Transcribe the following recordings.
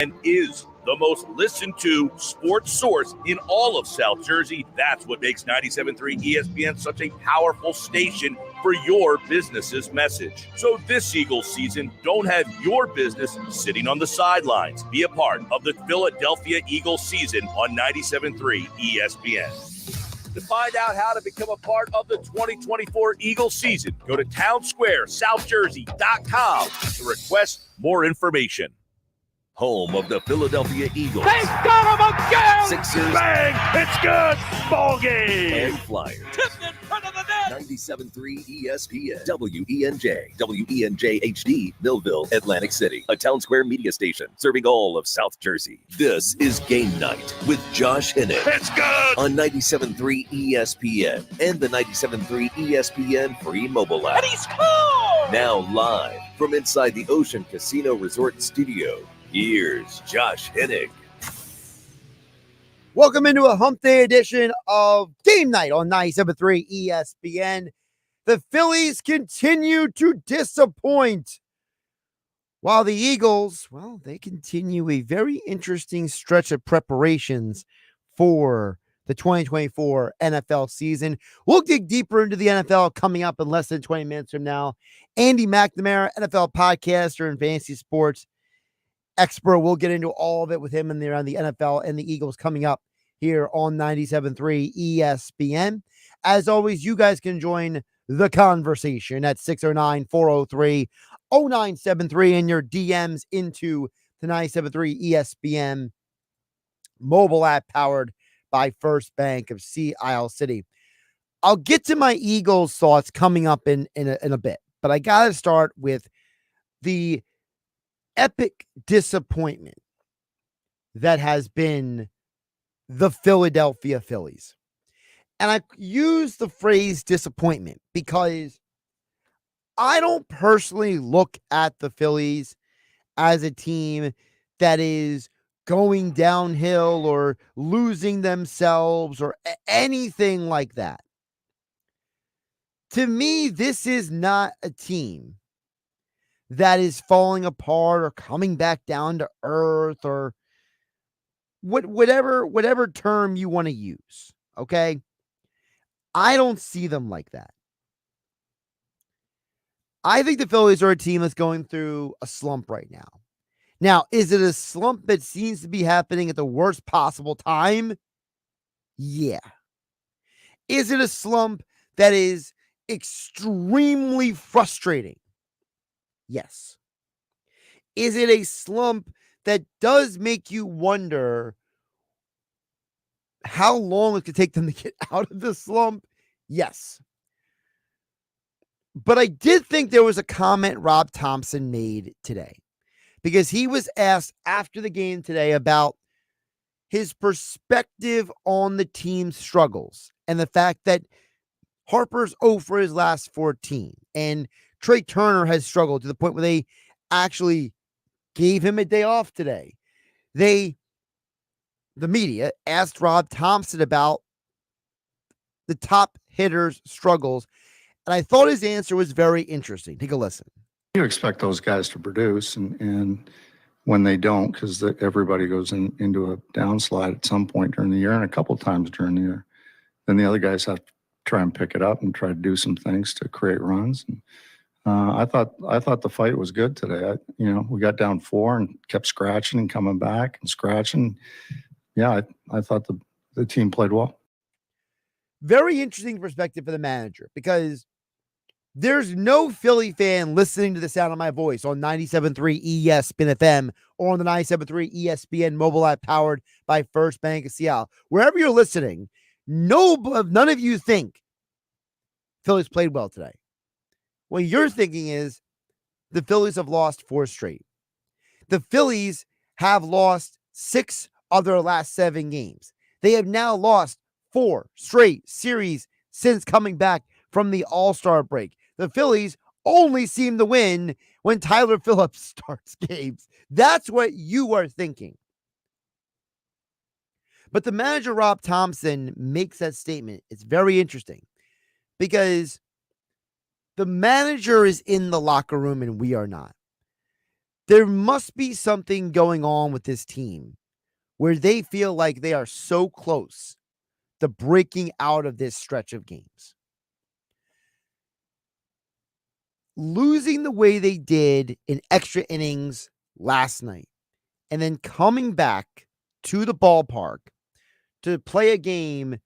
and is the most listened to sports source in all of South Jersey. That's what makes 97.3 ESPN such a powerful station for your business's message. So this Eagles season, don't have your business sitting on the sidelines. Be a part of the Philadelphia Eagles season on 97.3 ESPN. To find out how to become a part of the 2024 Eagles season, go to townsquaresouthjersey.com to request more information. Home of the Philadelphia Eagles. They got him again! Sixers. Bang! It's good! Ball game! And Flyers. Tipped in front of the net! 97.3 ESPN. WENJ. WENJ HD. Millville, Atlantic City. A Town Square media station serving all of South Jersey. This is Game Night with Josh Hennig. It's good! On 97.3 ESPN and the 97.3 ESPN free mobile app. And he scored! Now live from inside the Ocean Casino Resort Studio. Here's Josh Hennig. Welcome into a hump day edition of Game Night on 97.3 ESPN. The Phillies continue to disappoint, while the Eagles, well, they continue a very interesting stretch of preparations for the 2024 NFL season. We'll dig deeper into the NFL coming up in less than 20 minutes from now. Andy McNamara, NFL podcaster and fantasy sports expert. We'll get into all of it with him and around the NFL and the Eagles coming up here on 97.3 ESPN. As always, you guys can join the conversation at 609-403-0973 and your DMs into the 97.3 ESPN mobile app powered by First Bank of Sea Isle City. I'll get to my Eagles thoughts coming up in a bit, but I got to start with the epic disappointment that has been the Philadelphia Phillies. And I use the phrase disappointment because I don't personally look at the Phillies as a team that is going downhill or losing themselves or anything like that. To me, this is not a team that is falling apart or coming back down to earth or whatever term you want to use. Okay. I don't see them like that. I think the Phillies are a team that's going through a slump right now. Now, is it a slump that seems to be happening at the worst possible time? Yeah. Is it a slump that is extremely frustrating? Yes. Is it a slump that does make you wonder how long it could take them to get out of the slump? Yes. But I did think there was a comment Rob Thompson made today because he was asked after the game today about his perspective on the team's struggles and the fact that Harper's 0 for his last 14 and Trey Turner has struggled to the point where they actually gave him a day off today. The media asked Rob Thompson about the top hitters' struggles, and I thought his answer was very interesting. Take a listen. You expect those guys to produce, and when they don't, because everybody goes into a downslide at some point during the year and a couple times during the year, then the other guys have to try and pick it up and try to do some things to create runs. And, I thought the fight was good today. We got down 4 and kept scratching and coming back and scratching. Yeah, I thought the team played well. Very interesting perspective for the manager because there's no Philly fan listening to the sound of my voice on 97.3 ESPN FM or on the 97.3 ESPN mobile app powered by First Bank of Seattle. Wherever you're listening, none of you think Phillies played well today. What you're thinking is the Phillies have lost 4 straight. The Phillies have lost 6 of their last 7 games. They have now lost 4 straight series since coming back from the All-Star break. The Phillies only seem to win when Tyler Phillips starts games. That's what you are thinking. But the manager, Rob Thompson, makes that statement. It's very interesting because the manager is in the locker room and we are not. There must be something going on with this team where they feel like they are so close to breaking out of this stretch of games. Losing the way they did in extra innings last night and then coming back to the ballpark to play a game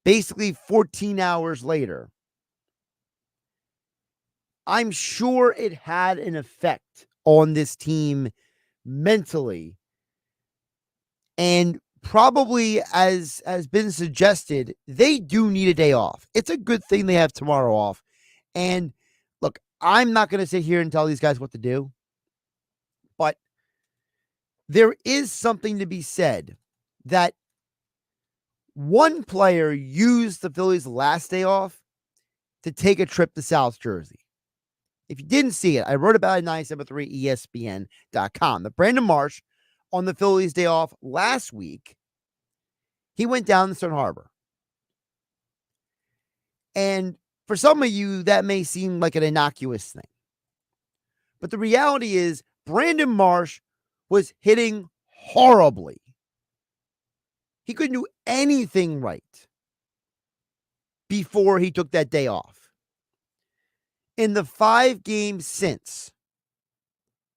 basically 14 hours later, I'm sure it had an effect on this team mentally. And probably, as has been suggested, they do need a day off. It's a good thing they have tomorrow off. And look, I'm not going to sit here and tell these guys what to do, but there is something to be said that one player used the Phillies' last day off to take a trip to South Jersey. If you didn't see it, I wrote about it at 973ESPN.com. The Brandon Marsh, on the Phillies' day off last week, he went down to Stone Harbor. And for some of you, that may seem like an innocuous thing. But the reality is, Brandon Marsh was hitting horribly. He couldn't do anything right before he took that day off. In the 5 games since,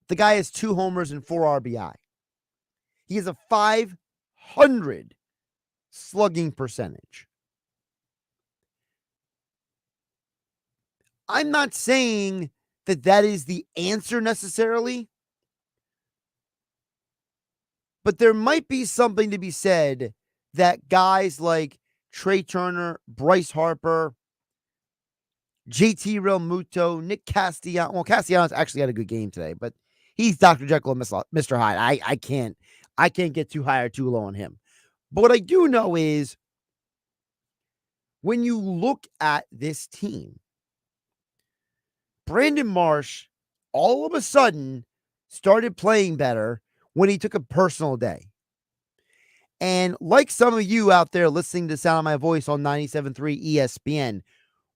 the guy has 2 homers and 4 RBI. He has a .500 slugging percentage. I'm not saying that that is the answer necessarily, but there might be something to be said that guys like Trey Turner, Bryce Harper, JT Realmuto, Nick Castellanos. Well, Castellanos actually had a good game today, but he's Dr. Jekyll and Mr. Hyde. I can't get too high or too low on him. But what I do know is when you look at this team, Brandon Marsh all of a sudden started playing better when he took a personal day. And like some of you out there listening to the sound of my voice on 97.3 ESPN,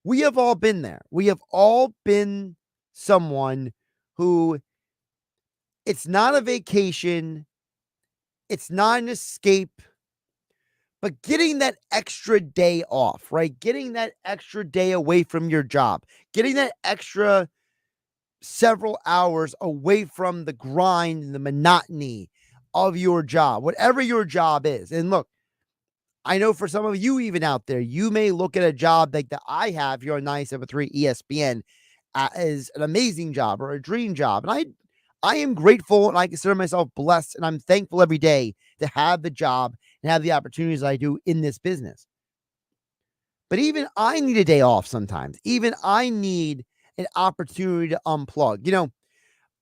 we have all been there. We have all been someone who, it's not a vacation, it's not an escape, but getting that extra day off, right? Getting that extra day away from your job, getting that extra several hours away from the grind and the monotony of your job, whatever your job is. And look, I know for some of you even out there, you may look at a job like that I have here on 97.3 ESPN as an amazing job or a dream job. And I am grateful and I consider myself blessed and I'm thankful every day to have the job and have the opportunities I do in this business. But even I need a day off sometimes. Even I need an opportunity to unplug. You know,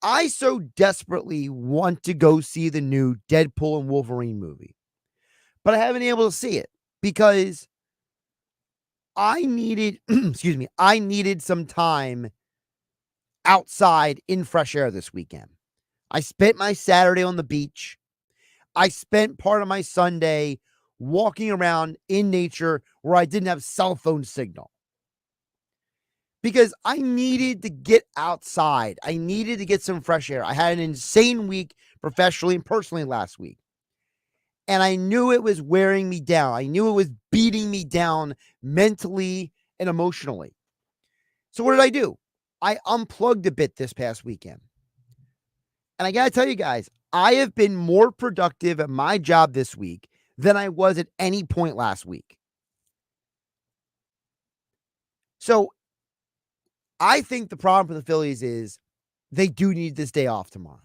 I so desperately want to go see the new Deadpool and Wolverine movie, but I haven't been able to see it because I needed, I needed some time outside in fresh air this weekend. I spent my Saturday on the beach. I spent part of my Sunday walking around in nature where I didn't have cell phone signal. Because I needed to get outside. I needed to get some fresh air. I had an insane week professionally and personally last week. And I knew it was wearing me down. I knew it was beating me down mentally and emotionally. So what did I do? I unplugged a bit this past weekend. And I got to tell you guys, I have been more productive at my job this week than I was at any point last week. So I think the problem for the Phillies is they do need this day off tomorrow.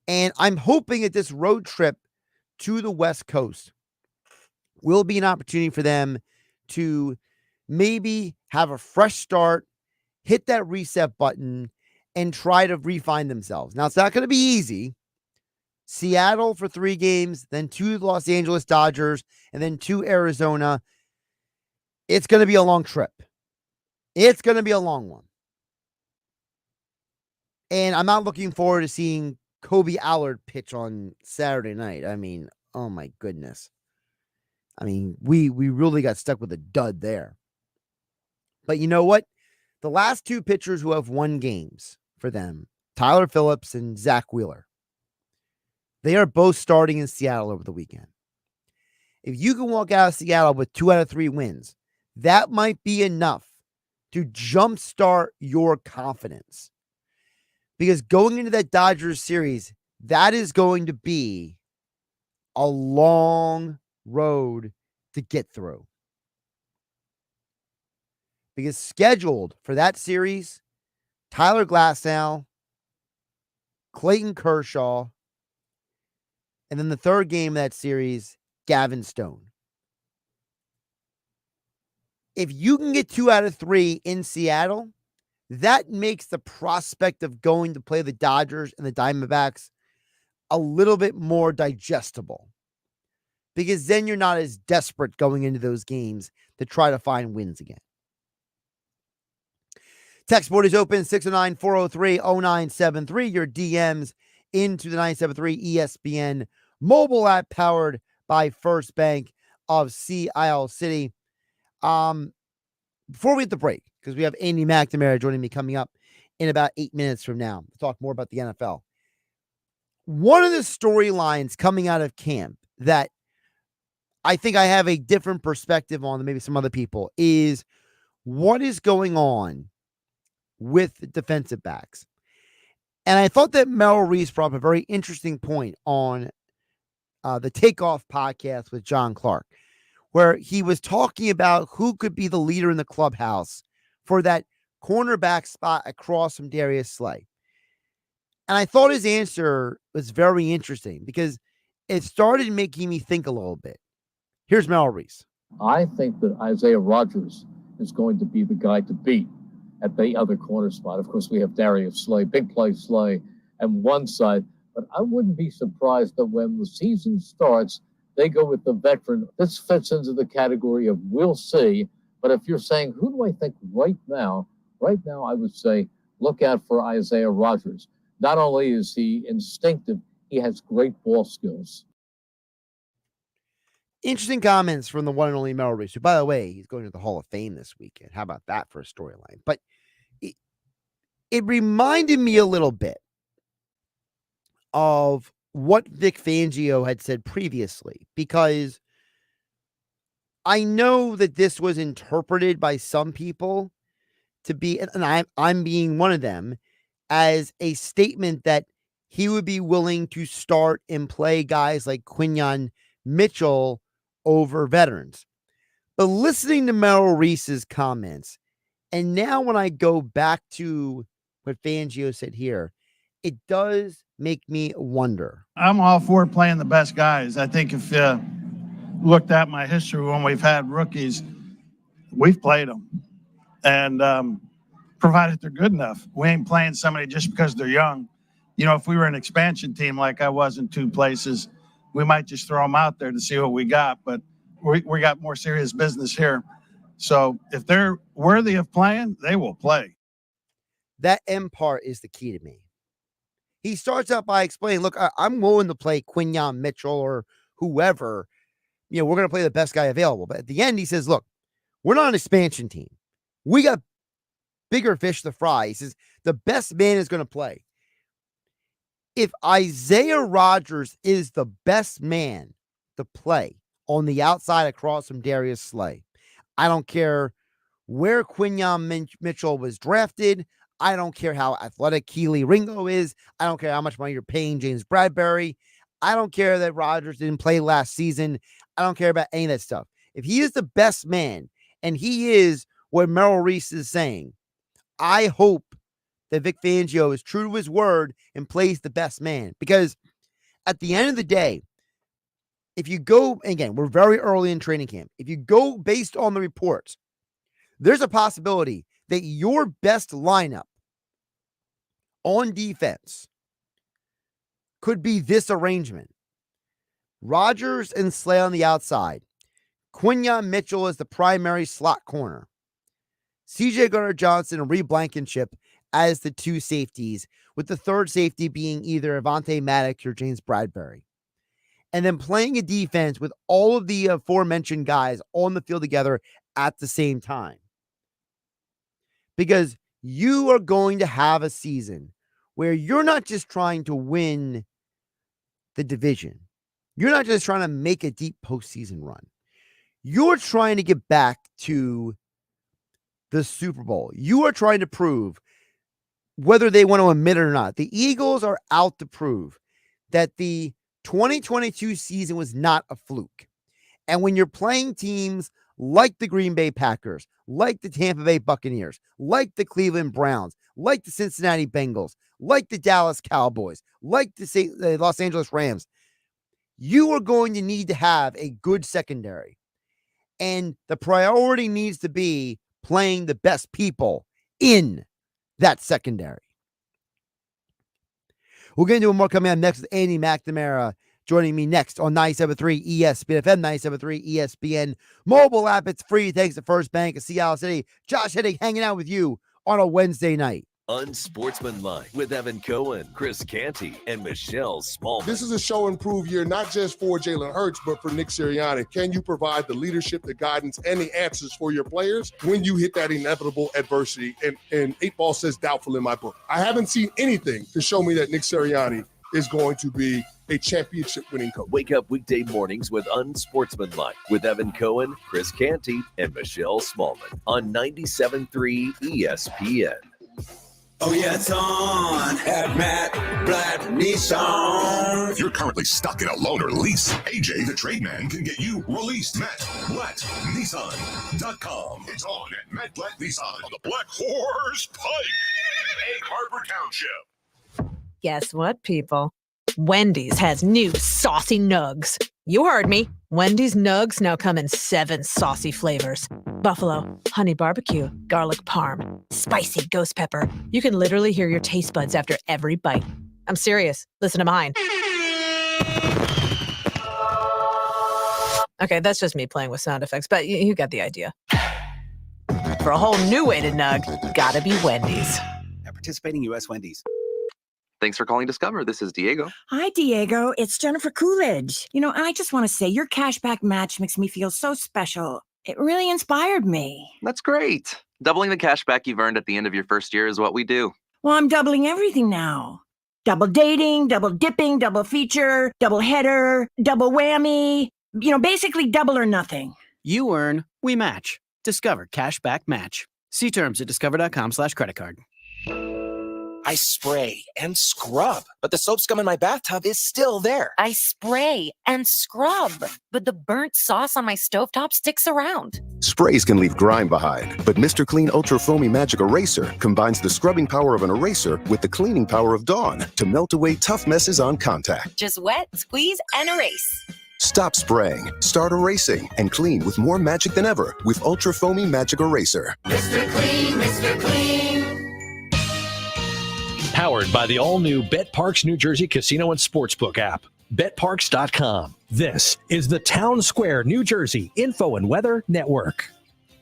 And I'm hoping that this road trip to the West Coast will be an opportunity for them to maybe have a fresh start, hit that reset button, and try to refine themselves. Now, it's not going to be easy. Seattle for 3 games, then 2 Los Angeles Dodgers, and then 2 Arizona. It's going to be a long trip. It's going to be a long one. And I'm not looking forward to seeing Kobe Allard pitch on Saturday night. I mean, oh my goodness. I mean, we really got stuck with a dud there. But you know what? The last 2 pitchers who have won games for them Tyler Phillips and Zach Wheeler. They are both starting in Seattle over the weekend. If you can walk out of Seattle with 2 out of 3 wins, that might be enough to jumpstart your confidence. Because going into that Dodgers series, that is going to be a long road to get through. Because scheduled for that series, Tyler Glasnow, Clayton Kershaw, and then the third game of that series, Gavin Stone. If you can get 2 out of 3 in Seattle, that makes the prospect of going to play the Dodgers and the Diamondbacks a little bit more digestible. Because then you're not as desperate going into those games to try to find wins again. Text board is open, 609-403-0973. Your DMs into the 973 ESPN mobile app powered by First Bank of Sea Isle City. Before we hit the break, because we have Andy McNamara joining me coming up in about 8 minutes from now to talk more about the NFL. One of the storylines coming out of camp that I think I have a different perspective on than maybe some other people is what is going on with defensive backs. And I thought that Merrill Reese brought up a very interesting point on the Takeoff podcast with John Clark, where he was talking about who could be the leader in the clubhouse for that cornerback spot across from Darius Slay. And I thought his answer was very interesting because it started making me think a little bit. Here's Merrill Reese. I think that Isaiah Rodgers is going to be the guy to beat at the other corner spot. Of course, we have Darius Slay, big play Slay, and one side. But I wouldn't be surprised that when the season starts, they go with the veteran. This fits into the category of we'll see. But if you're saying, who do I think right now, I would say look out for Isaiah Rodgers. Not only is he instinctive, he has great ball skills. Interesting comments from the one and only Merrill Reese, who, by the way, he's going to the Hall of Fame this weekend. How about that for a storyline? But it reminded me a little bit of what Vic Fangio had said previously, because I know that this was interpreted by some people to be, and I'm being one of them, as a statement that he would be willing to start and play guys like Quinyon Mitchell over veterans. But listening to Merrill Reese's comments, and now when I go back to what Fangio said here, it does make me wonder. I'm all for playing the best guys. I think if you looked at my history when we've had rookies, we've played them. And provided they're good enough. We ain't playing somebody just because they're young. You know, if we were an expansion team like I was in 2 places, we might just throw them out there to see what we got. But we got more serious business here. So if they're worthy of playing, they will play. That end part is the key to me. He starts out by explaining, look, I'm willing to play Quinyon Mitchell or whoever. You know, we're going to play the best guy available. But at the end, he says, look, we're not an expansion team. We got bigger fish to fry. He says, the best man is going to play. If Isaiah Rodgers is the best man to play on the outside across from Darius Slay, I don't care where Quinyon Mitchell was drafted. I don't care how athletic Keely Ringo is. I don't care how much money you're paying James Bradbury. I don't care that Rodgers didn't play last season. I don't care about any of that stuff. If he is the best man, and he is what Merrill Reese is saying, I hope that Vic Fangio is true to his word and plays the best man. Because at the end of the day, if you go, again, we're very early in training camp. If you go based on the reports, there's a possibility that your best lineup on defense could be this arrangement. Rodgers and Slay on the outside. Quinyon Mitchell is the primary slot corner. C.J. Gardner-Johnson and Reed Blankenship as the 2 safeties, with the third safety being either Avonte Maddox or James Bradbury. And then playing a defense with all of the aforementioned guys on the field together at the same time. Because you are going to have a season where you're not just trying to win the division. You're not just trying to make a deep postseason run. You're trying to get back to the Super Bowl. You are trying to prove, whether they want to admit it or not, the Eagles are out to prove that the 2022 season was not a fluke. And when you're playing teams like the Green Bay Packers, like the Tampa Bay Buccaneers, like the Cleveland Browns, like the Cincinnati Bengals, like the Dallas Cowboys, like the Los Angeles Rams, you are going to need to have a good secondary. And the priority needs to be playing the best people in that secondary. We're going to do more coming up next with Andy McNamara joining me next on 97.3 ESPN FM, 97.3 ESPN mobile app. It's free thanks to First Bank of Seattle City. Josh Hennig hanging out with you on a Wednesday night. Unsportsmanlike with Evan Cohen, Chris Canty, and Michelle Smallman. This is a show and prove year, not just for Jalen Hurts, but for Nick Sirianni. Can you provide the leadership, the guidance, and the answers for your players when you hit that inevitable adversity? And 8 Ball says doubtful in my book. I haven't seen anything to show me that Nick Sirianni is going to be a championship-winning coach. Wake up weekday mornings with Unsportsmanlike with Evan Cohen, Chris Canty, and Michelle Smallman on 97.3 ESPN. Oh, yeah, it's on at Matt Blatt Nissan. If you're currently stuck in a loan or lease, AJ the Trade Man can get you released. MattBlattNissan.com. It's on at Matt Blatt Nissan on the Black Horse Pike, Egg Harbor Township. Guess what, people? Wendy's has new saucy nugs. You heard me. Wendy's nugs now come in 7 saucy flavors. Buffalo, honey barbecue, garlic parm, spicy ghost pepper. You can literally hear your taste buds after every bite. I'm serious. Listen to mine. Okay, that's just me playing with sound effects, but you got the idea. For a whole new way to nug, gotta be Wendy's. At participating U.S. Wendy's. Thanks for calling Discover. This is Diego. Hi, Diego. It's Jennifer Coolidge. I just want to say your cashback match makes me feel so special. It really inspired me. That's great. Doubling the cashback you've earned at the end of your first year is what we do. Well, I'm doubling everything now. Double dating, double dipping, double feature, double header, double whammy. Basically double or nothing. You earn, we match. Discover Cashback Match. See terms at discover.com/creditcard. I spray and scrub, but the soap scum in my bathtub is still there. I spray and scrub, but the burnt sauce on my stovetop sticks around. Sprays can leave grime behind, but Mr. Clean Ultra Foamy Magic Eraser combines the scrubbing power of an eraser with the cleaning power of Dawn to melt away tough messes on contact. Just wet, squeeze, and erase. Stop spraying, start erasing, and clean with more magic than ever with Ultra Foamy Magic Eraser. Mr. Clean, Mr. Clean. Powered by the all-new BetParks New Jersey Casino and Sportsbook app. BetParks.com. This is the Town Square, New Jersey Info and Weather Network.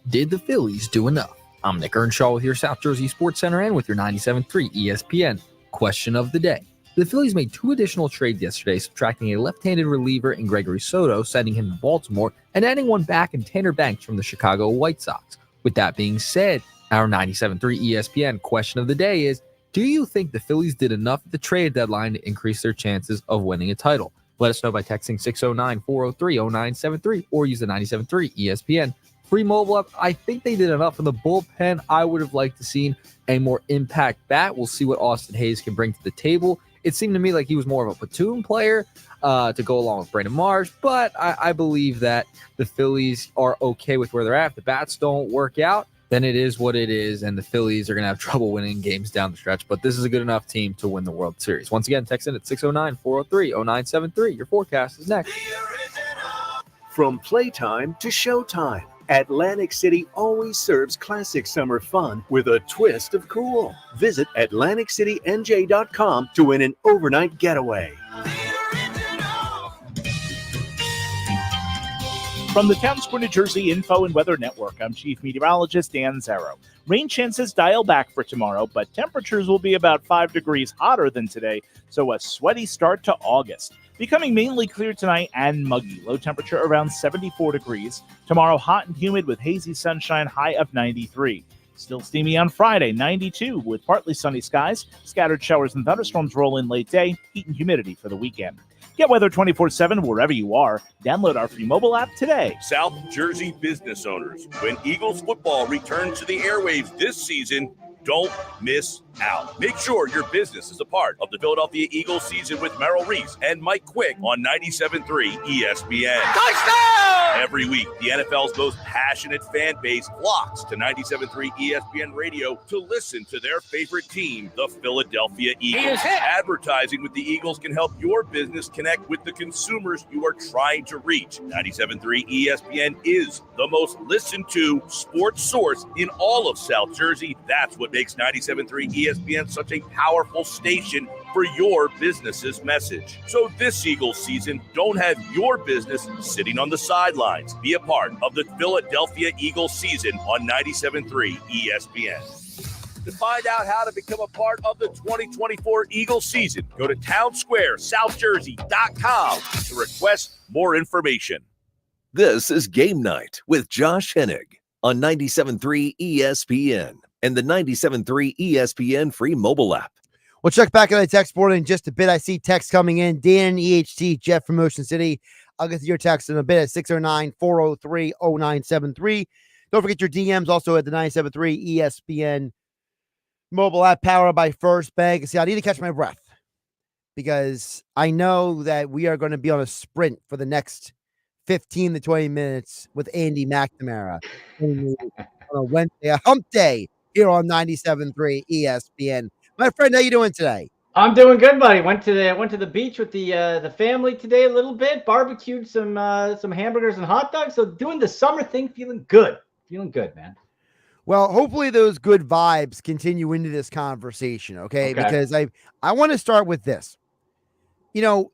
Did the Phillies do enough? I'm Nick Earnshaw with your South Jersey Sports Center and with your 97.3 ESPN. Question of the day. The Phillies made 2 additional trades yesterday, subtracting a left-handed reliever in Gregory Soto, sending him to Baltimore, and adding one back in Tanner Banks from the Chicago White Sox. With that being said, our 97.3 ESPN question of the day is, do you think the Phillies did enough at the trade deadline to increase their chances of winning a title? Let us know by texting 609-403-0973 or use the 97.3 ESPN free mobile app. I think they did enough in the bullpen. I would have liked to seen a more impact bat. We'll see what Austin Hayes can bring to the table. It seemed to me like he was more of a platoon player to go along with Brandon Marsh, but I believe that the Phillies are okay with where they're at. If the bats don't work out, then it is what it is, and the Phillies are going to have trouble winning games down the stretch. But this is a good enough team to win the World Series. Once again, text in at 609-403-0973. Your forecast is next. From playtime to showtime, Atlantic City always serves classic summer fun with a twist of cool. Visit AtlanticCityNJ.com to win an overnight getaway. From the Town Square, New Jersey Info and Weather Network, I'm Chief Meteorologist Dan Zarrow. Rain chances dial back for tomorrow, but temperatures will be about 5 degrees hotter than today, so a sweaty start to August. Becoming mainly clear tonight and muggy. Low temperature around 74 degrees. Tomorrow, hot and humid with hazy sunshine, high of 93. Still steamy on Friday, 92 with partly sunny skies. Scattered showers and thunderstorms roll in late day. Heat and humidity for the weekend. Get weather 24/7 wherever you are. Download our free mobile app today. South Jersey business owners, when Eagles football returns to the airwaves this season, don't miss out. Make sure your business is a part of the Philadelphia Eagles season with Merrill Reese and Mike Quick on 97.3 ESPN. Touchdown! Every week, the NFL's most passionate fan base flocks to 97.3 ESPN Radio to listen to their favorite team, the Philadelphia Eagles. Advertising with the Eagles can help your business connect with the consumers you are trying to reach. 97.3 ESPN is the most listened to sports source in all of South Jersey. That's what makes 97.3 ESPN such a powerful station for your business's message. So this Eagles season, don't have your business sitting on the sidelines. Be a part of the Philadelphia Eagles season on 97.3 ESPN. To find out how to become a part of the 2024 Eagles season, go to townsquaresouthjersey.com to request more information. This is Game Night with Josh Hennig on 97.3 ESPN and the 97.3 ESPN free mobile app. We'll check back on the text board in just a bit. I see text coming in. Dan, EHT, Jeff from Ocean City. I'll get to your text in a bit at 609-403-0973. Don't forget your DMs also at the 97.3 ESPN mobile app powered by First Bank. See, I need to catch my breath because I know that we are going to be on a sprint for the next 15 to 20 minutes with Andy McNamara on a Wednesday, a hump day here on 97.3 ESPN. My friend, how you doing today? I'm doing good, buddy. Went to the beach with the family today a little bit. Barbecued some hamburgers and hot dogs. So doing the summer thing, feeling good, man. Well, hopefully those good vibes continue into this conversation, okay? Because I want to start with this. You know,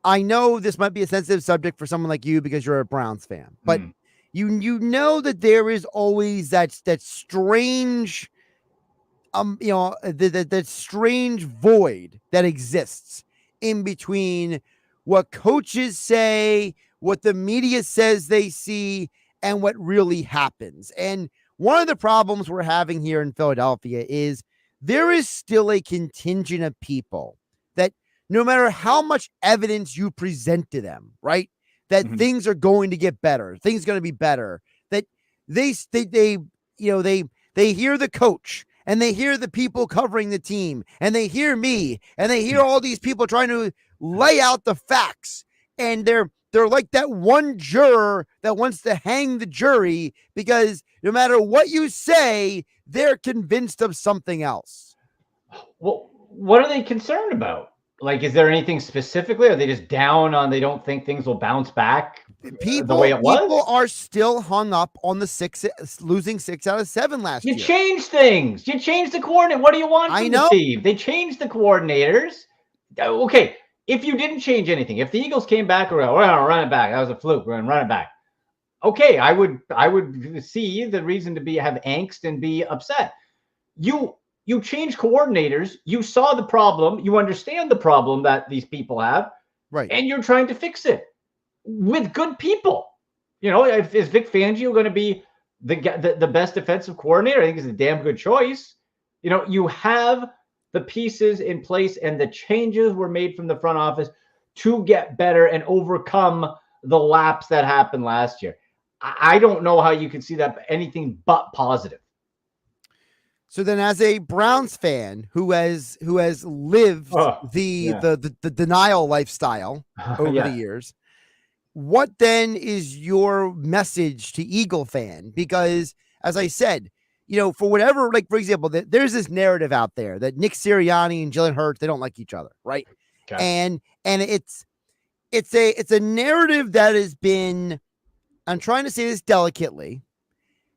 I know this might be a sensitive subject for someone like you because you're a Browns fan, but you know that there is always that strange that strange void that exists in between what coaches say, what the media says they see, and what really happens. And one of the problems we're having here in Philadelphia is there is still a contingent of people that no matter how much evidence you present to them, right, that things are going to get better, things are going to be better, that they hear the coach, and they hear the people covering the team, and they hear me, and they hear all these people trying to lay out the facts. And they're like that one juror that wants to hang the jury because no matter what you say, they're convinced of something else. Well, what are they concerned about? Like, is there anything specifically? Are they just down on they don't think things will bounce back the way it was? People are still hung up on the losing 6 out of 7 last year. You changed things. You changed the coordinate. What do you want from the team? They changed the coordinators. Okay, if you didn't change anything, if the Eagles came back around, we're gonna run it back. That was a fluke. We're gonna run it back. Okay, I would see the reason to have angst and be upset. You change coordinators, you saw the problem, you understand the problem that these people have, right? And you're trying to fix it with good people. You know, is Vic Fangio going to be the best defensive coordinator? I think it's a damn good choice. You know, you have the pieces in place and the changes were made from the front office to get better and overcome the lapse that happened last year. I don't know how you can see that anything but positive. So then, as a Browns fan who has lived the denial lifestyle over the years, what then is your message to Eagle fan? Because, as I said, you know, for whatever, like for example, there's this narrative out there that Nick Sirianni and Jalen Hurts, they don't like each other, right? Okay. And it's a narrative that has been, I'm trying to say this delicately,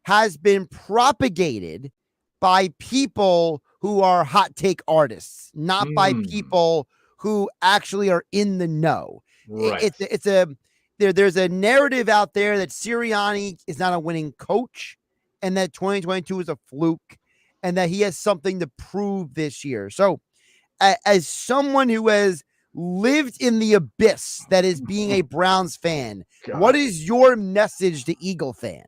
has been propagated by people who are hot take artists, not by people who actually are in the know. Right. There's a narrative out there that Sirianni is not a winning coach and that 2022 is a fluke and that he has something to prove this year. So as someone who has lived in the abyss that is being a Browns fan, what is your message to Eagle fan?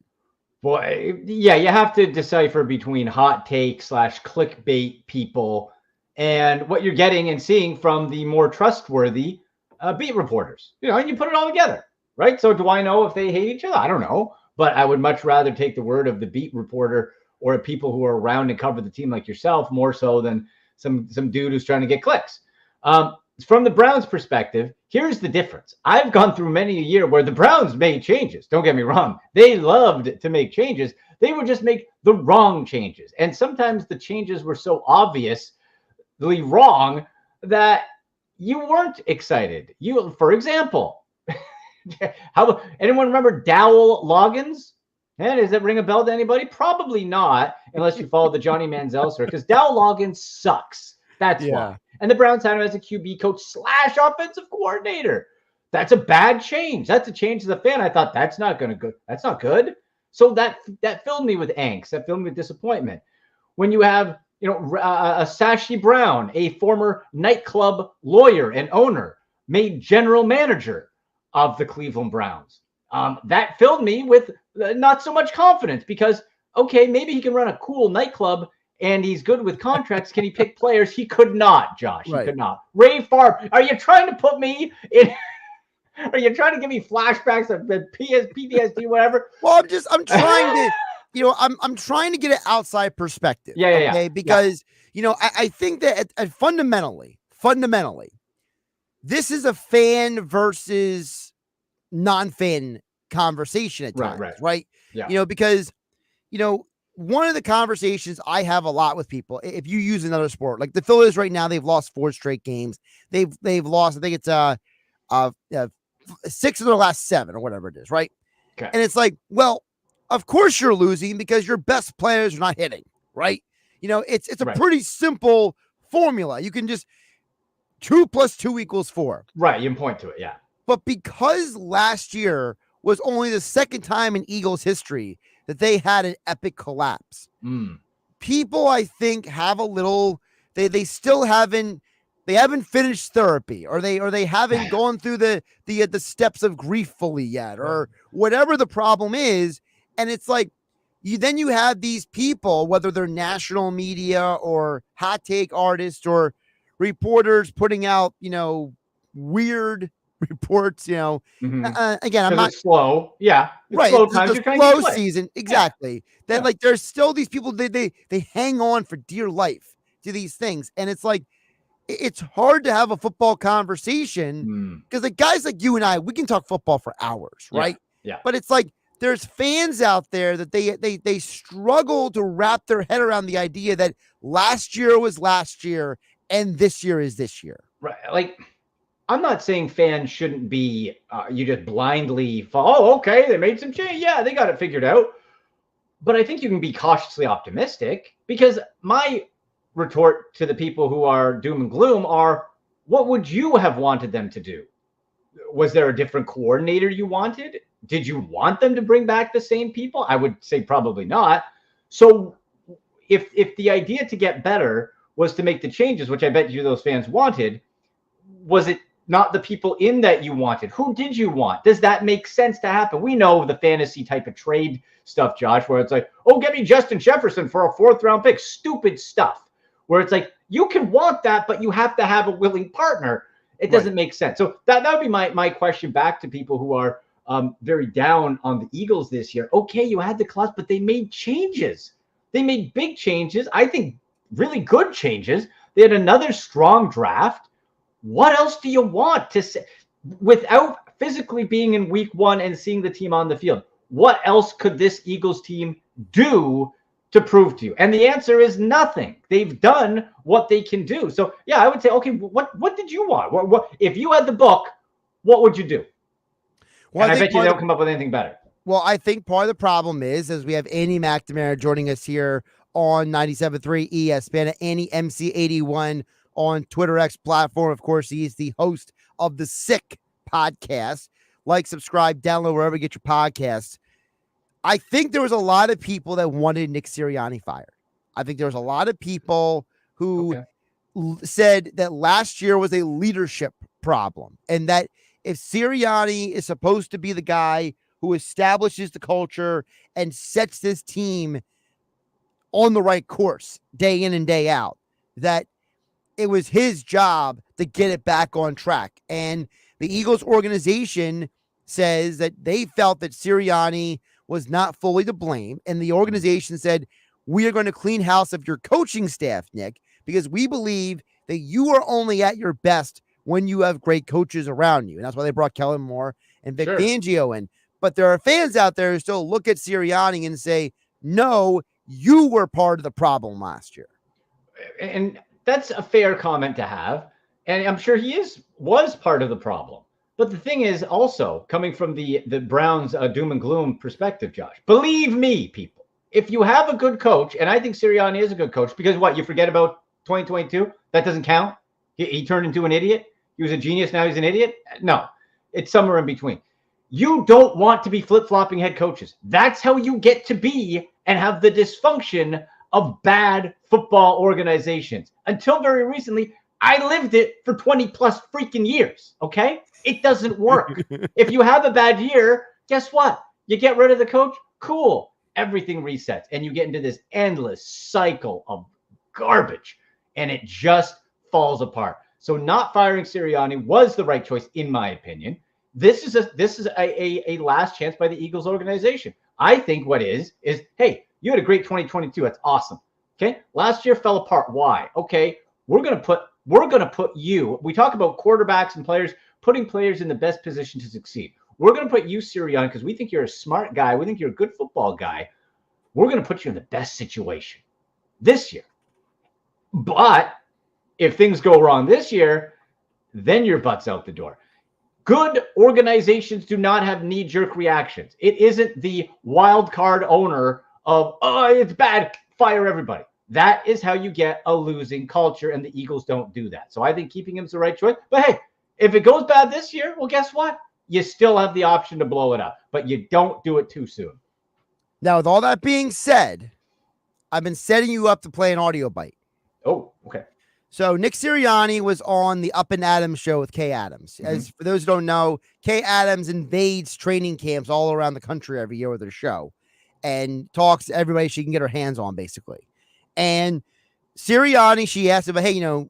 Boy, yeah, you have to decipher between hot take / clickbait people and what you're getting and seeing from the more trustworthy beat reporters. And you put it all together, right? So do I know if they hate each other? I don't know, but I would much rather take the word of the beat reporter or people who are around and cover the team like yourself more so than some dude who's trying to get clicks. From the Browns' perspective, here's the difference. I've gone through many a year where the Browns made changes. Don't get me wrong. They loved to make changes. They would just make the wrong changes. And sometimes the changes were so obviously wrong that you weren't excited. For example, anyone remember Dowell Loggins? Does that ring a bell to anybody? Probably not, unless you follow the Johnny Manziel story, because Dowell Loggins sucks. That's why. And the Browns had him as a QB coach / offensive coordinator. That's a bad change. That's a change as a fan. I thought that's not good. That's not good. So that filled me with angst. That filled me with disappointment. When you have Sashi Brown, a former nightclub lawyer and owner, made general manager of the Cleveland Browns, that filled me with not so much confidence because okay, maybe he can run a cool nightclub. And he's good with contracts. Can he pick players? He could not, Josh. Right. He could not. Ray Favre, are you trying to put me in? Are you trying to give me flashbacks of the PTSD, whatever? Well, I'm trying to, I'm trying to get an outside perspective. Yeah. Okay, because I think that fundamentally, this is a fan versus non-fan conversation at times, right? Yeah. Because one of the conversations I have a lot with people, if you use another sport, like the Phillies right now, they've lost 4 straight games. They've lost, I think it's 6 of their last 7 or whatever it is, right? Okay. And it's like, well, of course you're losing because your best players are not hitting, right? It's a pretty simple formula. You can just 2 + 2 = 4. Right, you can point to it, yeah. But because last year was only the second time in Eagles history that they had an epic collapse. People, I think, have a little. They still haven't. They haven't finished therapy, or they haven't gone through the steps of grief fully yet, or whatever the problem is. And it's like you have these people, whether they're national media or hot take artists or reporters, putting out weird reports, again, I'm not slow. Yeah. Right. Slow the slow season. Exactly. Then like there's still these people, they hang on for dear life to these things. And it's like, it's hard to have a football conversation because the guys like you and I, we can talk football for hours. Right. Yeah. But it's like, there's fans out there that they struggle to wrap their head around the idea that last year was last year and this year is this year. Right. Like, I'm not saying fans shouldn't be, you just blindly follow. Oh, okay, they made some change. Yeah, they got it figured out. But I think you can be cautiously optimistic because my retort to the people who are doom and gloom are, what would you have wanted them to do? Was there a different coordinator you wanted? Did you want them to bring back the same people? I would say probably not. So if the idea to get better was to make the changes, which I bet you those fans wanted, was it not the people in that you wanted? Who did you want? Does that make sense to happen? We know the fantasy type of trade stuff, Josh, where it's like, oh, get me Justin Jefferson for a 4th round pick. Stupid stuff. Where it's like, you can want that, but you have to have a willing partner. It doesn't make sense. So that would be my question back to people who are very down on the Eagles this year. Okay, you had the collapse, but they made changes. They made big changes. I think really good changes. They had another strong draft. What else do you want to say without physically being in week 1 and seeing the team on the field? What else could this Eagles team do to prove to you? And the answer is nothing. They've done what they can do. So yeah, I would say, okay, what did you want? What if you had the book, what would you do? Well, and I bet you they'll come up with anything better. Well, I think part of the problem is, as we have Andy McNamara joining us here on 97.3 ESPN, Andy MC81 on Twitter X platform. Of course, he is the host of the Sick podcast. Like, subscribe, download wherever you get your podcasts. I think there was a lot of people that wanted Nick Sirianni fired. I think there was a lot of people who said that last year was a leadership problem and that if Sirianni is supposed to be the guy who establishes the culture and sets this team on the right course day in and day out, that it was his job to get it back on track. And the Eagles organization says that they felt that Sirianni was not fully to blame. And the organization said, we are going to clean house of your coaching staff, Nick, because we believe that you are only at your best when you have great coaches around you. And that's why they brought Kellen Moore and Vic Fangio in. But there are fans out there who still look at Sirianni and say, no, you were part of the problem last year. And that's a fair comment to have. And I'm sure he was part of the problem. But the thing is also coming from the Browns doom and gloom perspective, Josh, believe me, people, if you have a good coach, and I think Sirianni is a good coach, because what, you forget about 2022? That doesn't count? He turned into an idiot? He was a genius, now he's an idiot? No, it's somewhere in between. You don't want to be flip-flopping head coaches. That's how you get to be and have the dysfunction of bad football organizations. Until very recently, I lived it for 20 plus freaking years, okay? It doesn't work. If you have a bad year, guess what? You get rid of the coach, cool. Everything resets, and you get into this endless cycle of garbage, and it just falls apart. So not firing Sirianni was the right choice, in my opinion. This is a last chance by the Eagles organization. I think what is, hey, you had a great 2022. That's awesome. Okay. Last year fell apart. Why? Okay. We're going to put you, we talk about quarterbacks and players, putting players in the best position to succeed. We're going to put you, Sirianni, because we think you're a smart guy. We think you're a good football guy. We're going to put you in the best situation this year. But if things go wrong this year, then your butt's out the door. Good organizations do not have knee-jerk reactions. It isn't the wild card owner of, oh, it's bad, fire everybody. That is how you get a losing culture, and the Eagles don't do that. So I think keeping him is the right choice. But hey, if it goes bad this year, well, guess what? You still have the option to blow it up, but you don't do it too soon. Now, with all that being said, I've been setting you up to play an audio bite. Oh, okay. So Nick Sirianni was on the Up and Adams show with Kay Adams. As for those who don't know, Kay Adams invades training camps all around the country every year with her show and talks to everybody she can get her hands on, basically. And Sirianni, she asked him, hey, Jalen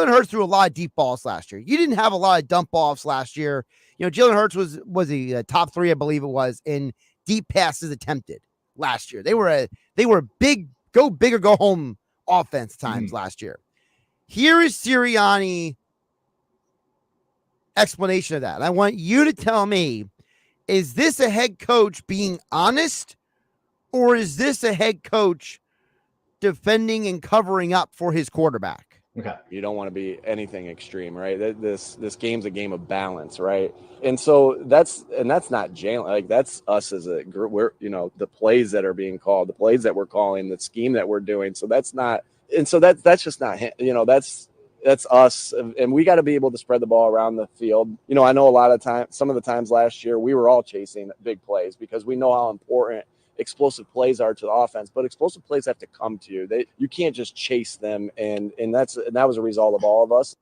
Hurts threw a lot of deep balls last year. You didn't have a lot of dump offs last year. Jalen Hurts was a top 3, I believe it was, in deep passes attempted last year. They were big, go big or go home offense times last year. Here is Sirianni explanation of that. And I want you to tell me, is this a head coach being honest, or is this a head coach defending and covering up for his quarterback? Okay. You don't want to be anything extreme, right? This game's a game of balance, right? And so that's not Jalen. Like, that's us as a group. We're, the plays that are being called, the plays that we're calling, the scheme that we're doing. So that's not, and so that's just not, that's us. And we got to be able to spread the ball around the field. I know a lot of times, some of the times last year, we were all chasing big plays because we know how important explosive plays are to the offense, but explosive plays have to come to you. You can't just chase them, and that was a result of all of us.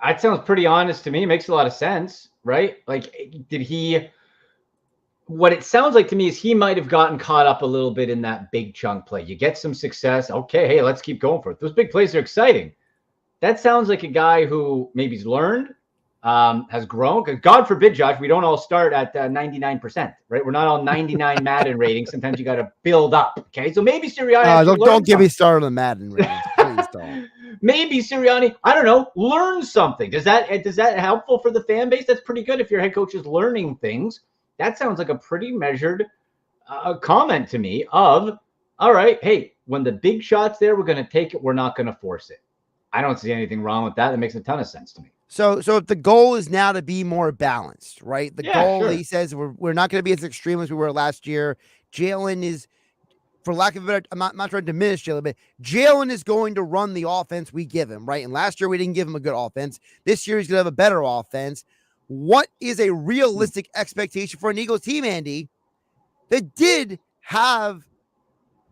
That sounds pretty honest to me. It makes a lot of sense, right? Like, what it sounds like to me is he might have gotten caught up a little bit in that big chunk play. You get some success. Okay, hey, let's keep going for it. Those big plays are exciting. That sounds like a guy who maybe's learned, has grown. Because God forbid, Josh, we don't all start at 99%, right? We're not all 99 Madden ratings. Sometimes you got to build up. Okay, so maybe Sirianni. Don't get me started on the Madden ratings, please don't. Maybe Sirianni, I don't know, learn something. Does that helpful for the fan base? That's pretty good if your head coach is learning things. That sounds like a pretty measured comment to me of, all right, hey, when the big shot's there, we're going to take it. We're not going to force it. I don't see anything wrong with that. That makes a ton of sense to me. So if the goal is now to be more balanced, right? The goal, sure. He says, we're not going to be as extreme as we were last year. Jalen is, for lack of a better, I'm not trying to diminish Jalen, but Jalen is going to run the offense we give him, right? And last year we didn't give him a good offense. This year he's going to have a better offense. What is a realistic expectation for an Eagles team, Andy, that did have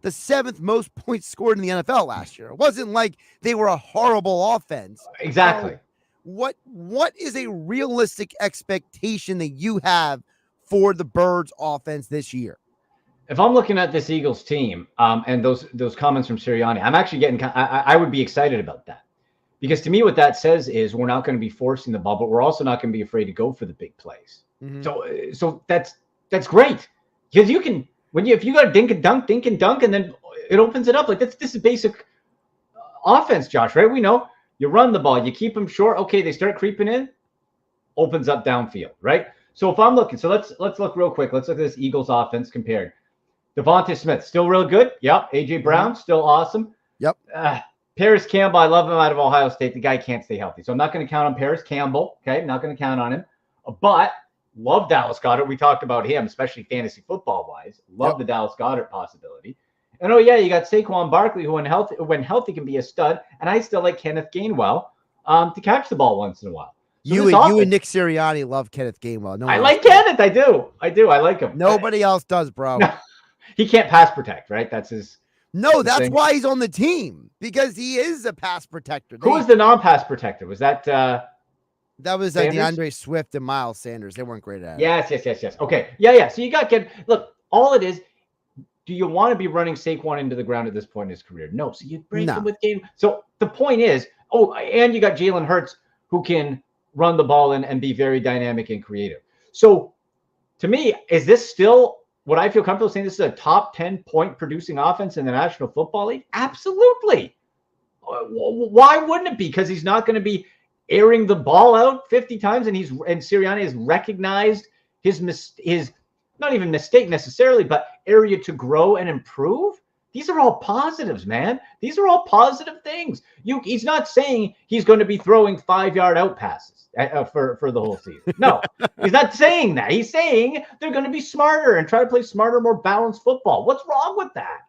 the 7th most points scored in the NFL last year? It wasn't like they were a horrible offense. Exactly. So what is a realistic expectation that you have for the Birds offense this year? If I'm looking at this Eagles team, and those comments from Sirianni, I'm actually getting. I would be excited about that, because to me, what that says is we're not going to be forcing the ball, but we're also not going to be afraid to go for the big plays. Mm-hmm. So that's great, because you can if you got a dink and dunk, and then it opens it up. Like this is basic offense, Josh. Right? We know you run the ball, you keep them short. Okay, they start creeping in, opens up downfield. Right? So if I'm looking, so let's look real quick. Let's look at this Eagles offense compared. Devontae Smith, still real good. Yep. A.J. Brown, still awesome. Yep. Paris Campbell, I love him out of Ohio State. The guy can't stay healthy. So I'm not going to count on Paris Campbell. Okay. Not going to count on him. But love Dallas Goedert. We talked about him, especially fantasy football wise. Love the Dallas Goedert possibility. And you got Saquon Barkley, who when healthy can be a stud. And I still like Kenneth Gainwell to catch the ball once in a while. So you and Nick Sirianni love Kenneth Gainwell. No, I like Kenneth. I do. I like him. Nobody else does, bro. No. He can't pass protect, right? That's his. No, that's why he's on the team, because he is a pass protector. Who was the non-pass protector? Was that? That was DeAndre Swift and Miles Sanders. They weren't great at it. Yes. Okay. Yeah. So you got to look. All it is. Do you want to be running Saquon into the ground at this point in his career? No. So you break him with game. So the point is, and you got Jalen Hurts, who can run the ball and be very dynamic and creative. So to me, is this still? Would I feel comfortable saying this is a top 10 point producing offense in the National Football League? Absolutely. Why wouldn't it be? Because he's not going to be airing the ball out 50 times, and Sirianni has recognized his not even mistake necessarily, but area to grow and improve. These are all positives, man. These are all positive things. He's not saying he's going to be throwing 5-yard out passes for the whole season. No, he's not saying that. He's saying they're going to be smarter and try to play smarter, more balanced football. What's wrong with that?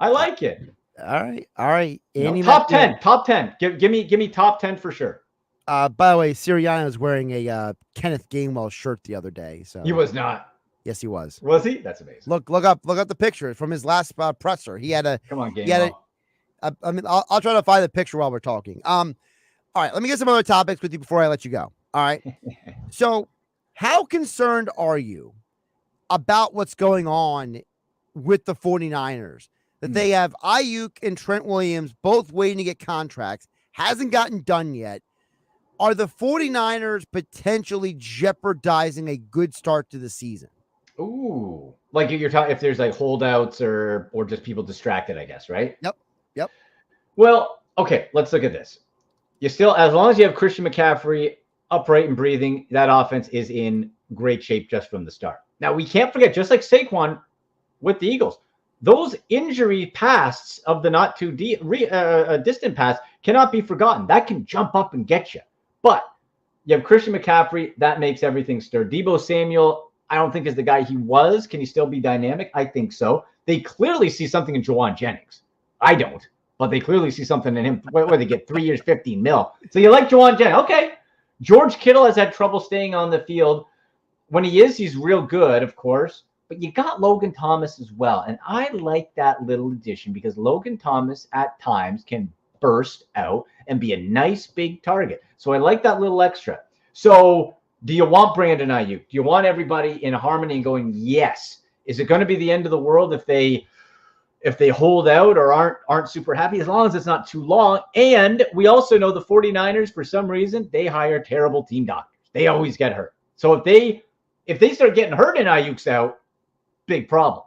I like it. All right. Andy top 10. Give me top 10 for sure. By the way, Sirianni was wearing a Kenneth Gainwell shirt the other day. So he was not. Yes, he was. Was he? That's amazing. Look up the picture from his last presser. He had a. Come on, Gainwell. I'll try to find the picture while we're talking. All right, let me get some other topics with you before I let you go. All right. So, how concerned are you about what's going on with the 49ers? That they have Ayuk and Trent Williams both waiting to get contracts, hasn't gotten done yet. Are the 49ers potentially jeopardizing a good start to the season? Ooh, like you're talking if there's like holdouts or just people distracted, I guess, right? Yep. Well, okay, let's look at this. You still, as long as you have Christian McCaffrey upright and breathing, that offense is in great shape just from the start. Now, we can't forget, just like Saquon with the Eagles, those injury pasts of the not too distant past cannot be forgotten. That can jump up and get you. But you have Christian McCaffrey, that makes everything stir. Deebo Samuel, I don't think is the guy he was. Can he still be dynamic? I think so. They clearly see something in Juwan Jennings. I don't, but they clearly see something in him where they get 3 years, 15 mil. So you like Juwan Jennings. Okay. George Kittle has had trouble staying on the field. When he's real good, of course. But you got Logan Thomas as well. And I like that little addition because Logan Thomas at times can burst out and be a nice big target. So I like that little extra. So do you want Brandon Ayuk? Do you want everybody in harmony and going, yes? Is it going to be the end of the world if they hold out or aren't super happy, as long as it's not too long? And we also know the 49ers, for some reason, they hire terrible team doctors. They always get hurt. So if they start getting hurt and Ayuk's out, big problem.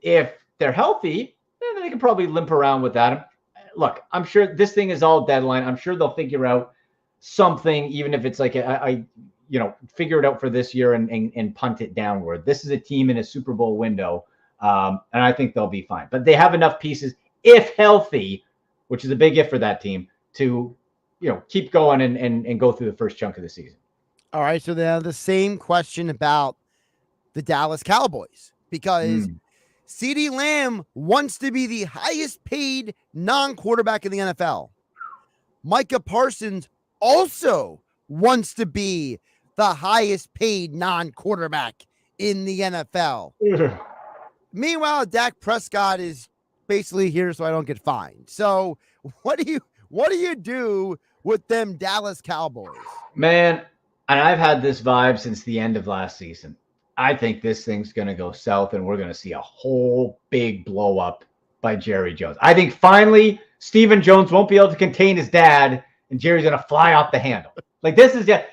If they're healthy, then they can probably limp around with that. Look, I'm sure this thing is all deadline. I'm sure they'll figure out something, even if it's like figure it out for this year and punt it downward. This is a team in a Super Bowl window, and I think they'll be fine. But they have enough pieces, if healthy, which is a big if for that team, to keep going and go through the first chunk of the season. All right, so they have the same question about the Dallas Cowboys, because CeeDee Lamb wants to be the highest paid non-quarterback in the NFL. Micah Parsons also wants to be the highest paid non-quarterback in the NFL. Meanwhile, Dak Prescott is basically here so I don't get fined. So what do you do with them Dallas Cowboys. Man, and I've had this vibe since the end of last season. I think this thing's going to go south, and we're going to see a whole big blow up by Jerry Jones. I think finally Stephen Jones won't be able to contain his dad, and Jerry's going to fly off the handle. Like, this is just,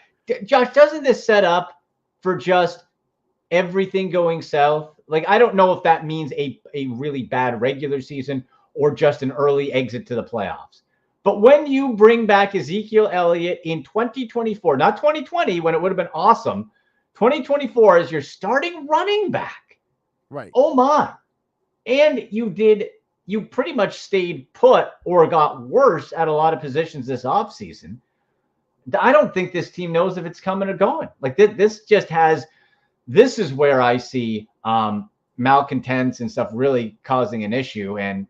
Josh, doesn't this set up for just everything going south? Like, I don't know if that means a really bad regular season or just an early exit to the playoffs. But when you bring back Ezekiel Elliott in 2024, not 2020 when it would have been awesome, 2024 as your starting running back. Right. Oh my. And you pretty much stayed put or got worse at a lot of positions this offseason. I don't think this team knows if it's coming or going. Like, this is where I see malcontents and stuff really causing an issue. And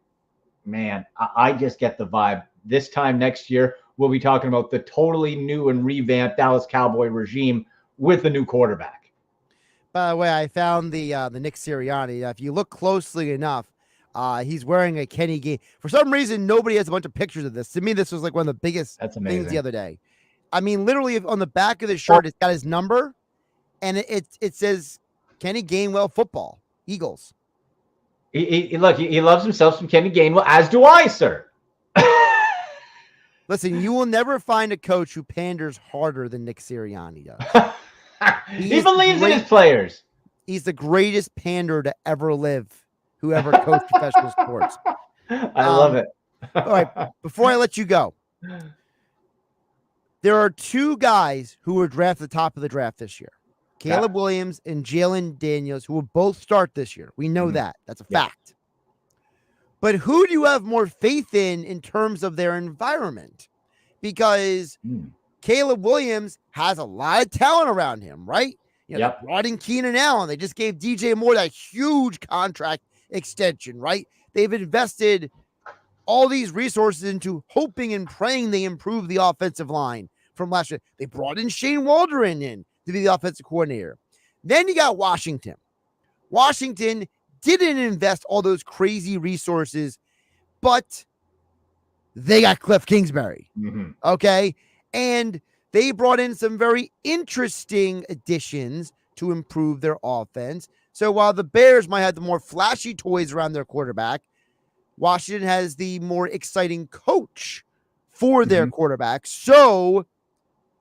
man, I just get the vibe this time next year, we'll be talking about the totally new and revamped Dallas Cowboy regime with a new quarterback. By the way, I found the Nick Sirianni. If you look closely enough, he's wearing a Kenny Gain. For some reason, nobody has a bunch of pictures of this. To me, this was like one of the biggest things the other day. I mean, literally on the back of the shirt, it's got his number, and it says Kenny Gainwell football, Eagles. He loves himself some Kenny Gainwell, as do I, sir. Listen, you will never find a coach who panders harder than Nick Sirianni does. He believes in his players. He's the greatest pander to ever live, who ever coached professional sports. I love it. All right, before I let you go, there are two guys who were drafted at the top of the draft this year. Caleb Williams and Jalen Daniels, who will both start this year. We know that. That's a fact. But who do you have more faith in terms of their environment? Because Caleb Williams has a lot of talent around him, right? You know, they brought in Keenan Allen. They just gave DJ Moore that huge contract extension, right? They've invested all these resources into hoping and praying they improve the offensive line from last year. They brought in Shane Waldron in to be the offensive coordinator. Then you got Washington. Washington didn't invest all those crazy resources, but they got Cliff Kingsbury. Okay. And they brought in some very interesting additions to improve their offense. So while the Bears might have the more flashy toys around their quarterback, Washington has the more exciting coach for their quarterback. So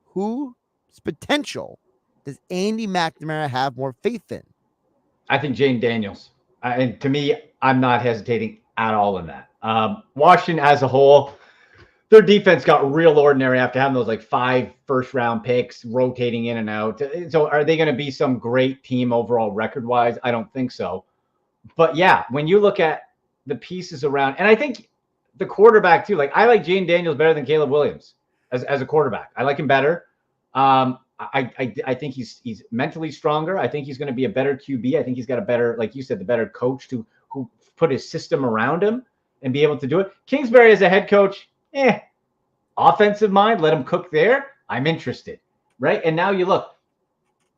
whose potential does Andy McNamara have more faith in? I think Jane Daniels. And to me, I'm not hesitating at all in that. Washington as a whole, their defense got real ordinary after having those like 5 first-round picks rotating in and out. So are they going to be some great team overall record-wise? I don't think so. But yeah, when you look at the pieces around, and I think the quarterback too, like I like Jane Daniels better than Caleb Williams as a quarterback. I like him better. I think he's mentally stronger. I think he's going to be a better QB. I think he's got a better, like you said, the better coach who put his system around him and be able to do it. Kingsbury as a head coach, offensive mind, let him cook there. I'm interested, right? And now you look,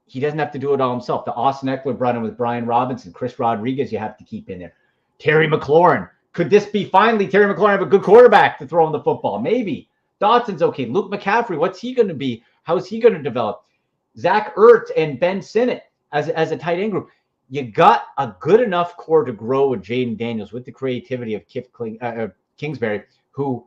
he doesn't have to do it all himself. The Austin Eckler brought in with Brian Robinson, Chris Rodriguez, you have to keep in there. Terry McLaurin. Could this be finally Terry McLaurin have a good quarterback to throw him the football? Maybe. Dotson's okay. Luke McCaffrey, what's he going to be? How's he going to develop? Zach Ertz and Ben Sinnott as a tight end group. You got a good enough core to grow with Jaden Daniels with the creativity of Kingsbury, who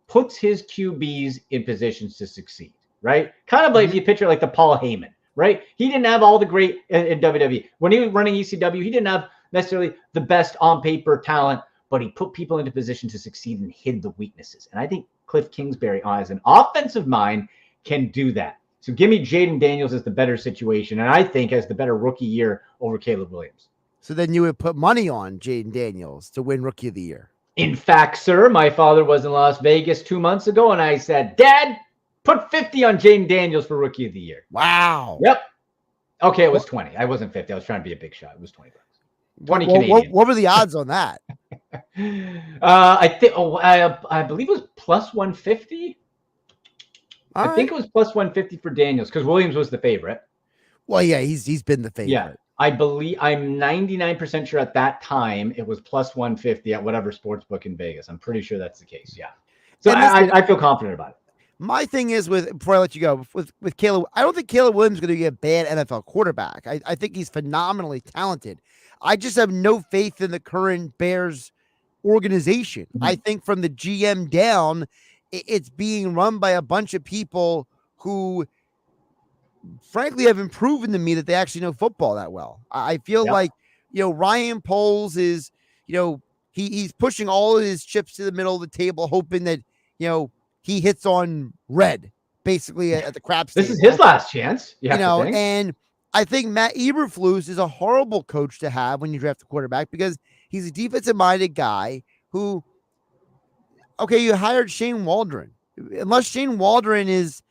puts his QBs in positions to succeed, right? Kind of like if you picture like the Paul Heyman, right? He didn't have all the great in WWE. When he was running ECW, he didn't have necessarily the best on paper talent, but he put people into position to succeed and hid the weaknesses. And I think Cliff Kingsbury, as an offensive mind, can do that. So give me Jaden Daniels as the better situation, and I think as the better rookie year over Caleb Williams. So then you would put money on Jaden Daniels to win Rookie of the Year. In fact, sir, my father was in Las Vegas 2 months ago, and I said, Dad, put 50 on Jaden Daniels for Rookie of the Year. Wow. Yep. Okay, it was 20. I wasn't 50. I was trying to be a big shot. It was 20 bucks. 20 Canadian. What were the odds on that? I believe it was plus 150. I think it was plus 150 for Daniels because Williams was the favorite. Well, yeah, he's been the favorite. Yeah, I'm 99% sure at that time it was plus 150 at whatever sports book in Vegas. I'm pretty sure that's the case. Yeah. So I feel confident about it. My thing is before I let you go, with Caleb, I don't think Caleb Williams is going to be a bad NFL quarterback. I think he's phenomenally talented. I just have no faith in the current Bears organization. Mm-hmm. I think from the GM down, it's being run by a bunch of people who frankly haven't proven to me that they actually know football that well. I feel like, Ryan Poles is, he's pushing all of his chips to the middle of the table, hoping that, he hits on red, basically at the crap stage. This is his last chance, and I think Matt Eberflus is a horrible coach to have when you draft a quarterback because he's a defensive-minded guy who, okay, you hired Shane Waldron. Unless Shane Waldron is,